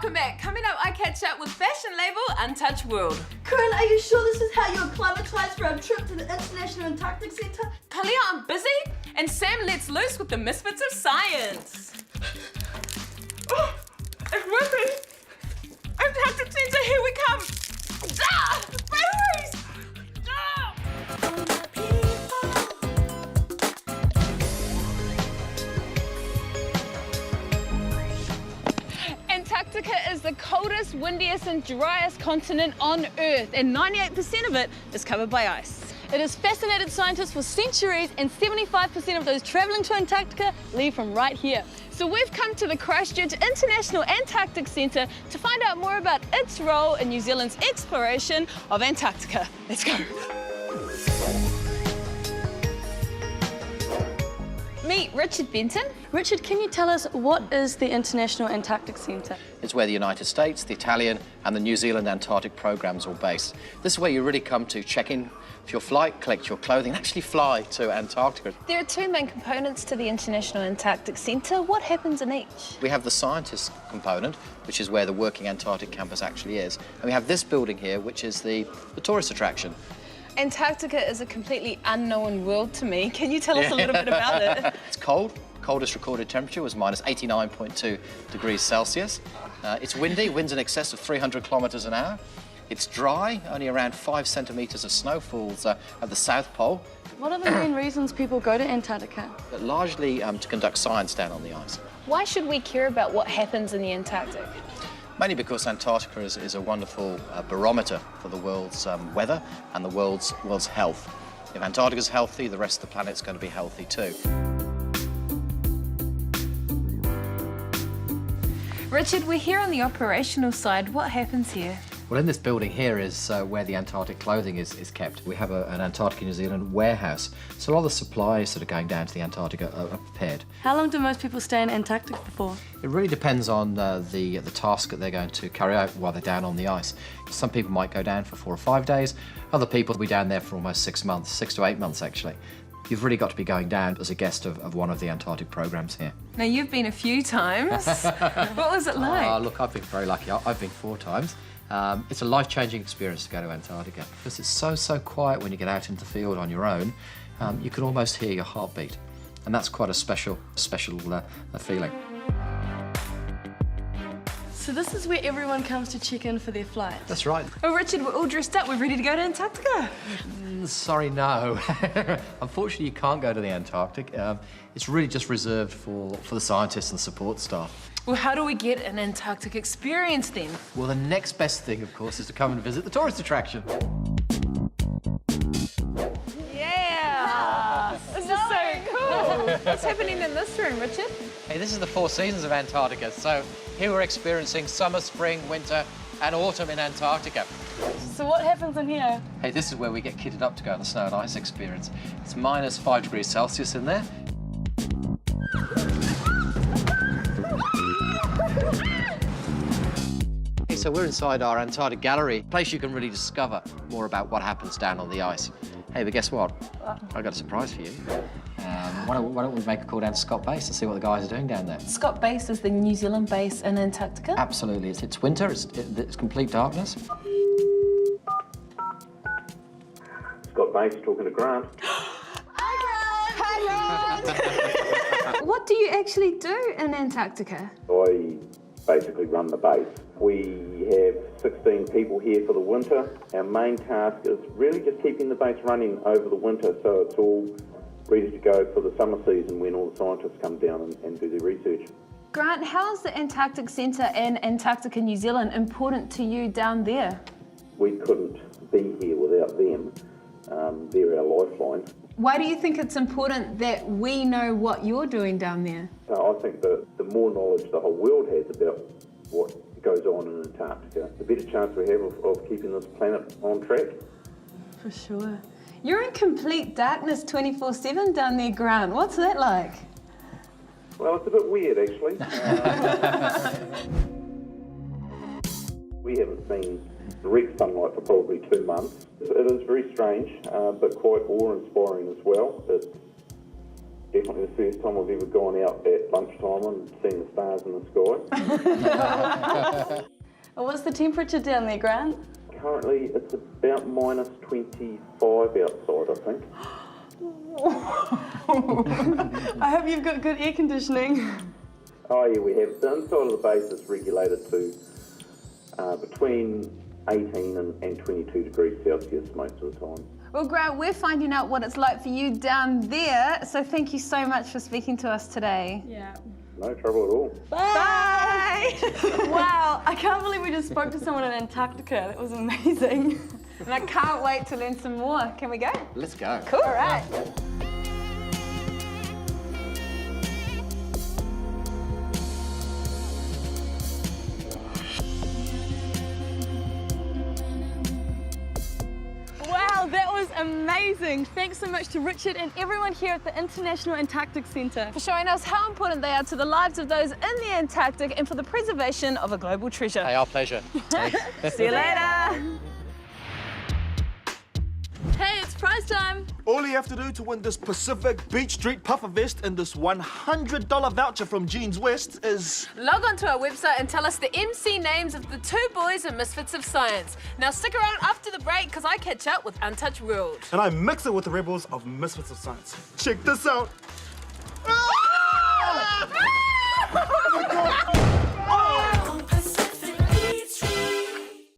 welcome back. Coming up, I catch up with fashion label Untouched World. Corinne, are you sure this is how you acclimatise for a trip to the International Antarctic Centre? Kalia, I'm busy, and Sam lets loose with the misfits of science. Oh, it's working. Antarctic Centre, here we come. Ah, batteries! Ah! Antarctica is the coldest, windiest and driest continent on Earth, and 98% of it is covered by ice. It has fascinated scientists for centuries, and 75% of those travelling to Antarctica leave from right here. So we've come to the Christchurch International Antarctic Centre to find out more about its role in New Zealand's exploration of Antarctica. Let's go. Meet Richard Benton. Richard, can you tell us what is the International Antarctic Centre? It's where the United States, the Italian and the New Zealand Antarctic programs are based. This is where you really come to check in for your flight, collect your clothing and actually fly to Antarctica. There are two main components to the International Antarctic Centre. What happens in each? We have the scientist component, which is where the working Antarctic campus actually is. And we have this building here, which is the tourist attraction. Antarctica is a completely unknown world to me. Can you tell us a little bit about it? It's cold. Coldest recorded temperature was minus 89.2 degrees Celsius. It's windy, winds in excess of 300 kilometres an hour. It's dry, only around 5 centimetres of snow falls at the South Pole. What are the main reasons people go to Antarctica? But largely to conduct science down on the ice. Why should we care about what happens in the Antarctic? Mainly because Antarctica is a wonderful barometer for the world's weather and the world's health. If Antarctica's healthy, the rest of the planet's going to be healthy too. Richard, we're here on the operational side. What happens here? Well, in this building here is where the Antarctic clothing is kept. We have an Antarctica New Zealand warehouse, so a lot of the supplies that are going down to the Antarctica are prepared. How long do most people stay in Antarctica for? It really depends on the task that they're going to carry out while they're down on the ice. Some people might go down for 4 or 5 days. Other people will be down there for almost 6 months, 6 to 8 months actually. You've really got to be going down as a guest of one of the Antarctic programs here. Now, you've been a few times. What was it like? Look, I've been very lucky. I've been 4 times. It's a life-changing experience to go to Antarctica because it's so quiet when you get out into the field on your own. You can almost hear your heartbeat, and that's quite a special feeling. So this is where everyone comes to check in for their flight? That's right. Well, Richard, we're all dressed up. We're ready to go to Antarctica. Sorry, no. Unfortunately, you can't go to the Antarctic. It's really just reserved for the scientists and support staff. Well, how do we get an Antarctic experience then? Well, the next best thing, of course, is to come and visit the tourist attraction. Yeah! This is so cool. What's happening in this room, Richard? Hey, this is the 4 seasons of Antarctica. So here we're experiencing summer, spring, winter and autumn in Antarctica. So what happens in here? Hey, this is where we get kitted up to go on the snow and ice experience. It's minus 5 degrees Celsius in there. Hey, so we're inside our Antarctic gallery, a place you can really discover more about what happens down on the ice. Hey, but guess what? I've got a surprise for you. Why don't we make a call down to Scott Base and see what the guys are doing down there? Scott Base is the New Zealand base in Antarctica? Absolutely. It's winter, it's complete darkness. Scott Base talking to Grant. What do you actually do in Antarctica? I basically run the base. We have 16 people here for the winter. Our main task is really just keeping the base running over the winter so it's all ready to go for the summer season when all the scientists come down and do their research. Grant, how is the Antarctic Centre and Antarctica New Zealand important to you down there? We couldn't be here without them. They're our lifeline. Why do you think it's important that we know what you're doing down there? I think that the more knowledge the whole world has about what goes on in Antarctica, the better chance we have of keeping this planet on track. For sure. You're in complete darkness 24/7 down there, Grant. What's that like? Well, it's a bit weird, actually. We haven't seen direct sunlight for probably 2 months. It is very strange, but quite awe-inspiring as well. Definitely the first time I've ever gone out at lunchtime and seen the stars in the sky. Well, what's the temperature down there, Grant? Currently, it's about minus 25 outside, I think. I hope you've got good air conditioning. Oh yeah, we have. The inside of the base is regulated to between 18 and 22 degrees Celsius most of the time. Well, Grant, we're finding out what it's like for you down there, so thank you so much for speaking to us today. Yeah. No trouble at all. Bye! Wow, I can't believe we just spoke to someone in Antarctica. That was amazing. And I can't wait to learn some more. Can we go? Let's go. Cool. All right. Wow, that was amazing. Thanks so much to Richard and everyone here at the International Antarctic Centre. For showing us how important they are to the lives of those in the Antarctic and for the preservation of a global treasure. Hey, our pleasure. See you later. Hey, it's prize time. All you have to do to win this Pacific Beach Street puffer vest and this $100 voucher from Jeans West is... Log on to our website and tell us the MC names of the 2 boys in Misfits of Science. Now stick around after the break because I catch up with Untouched World. And I mix it with the rebels of Misfits of Science. Check this out. Ah!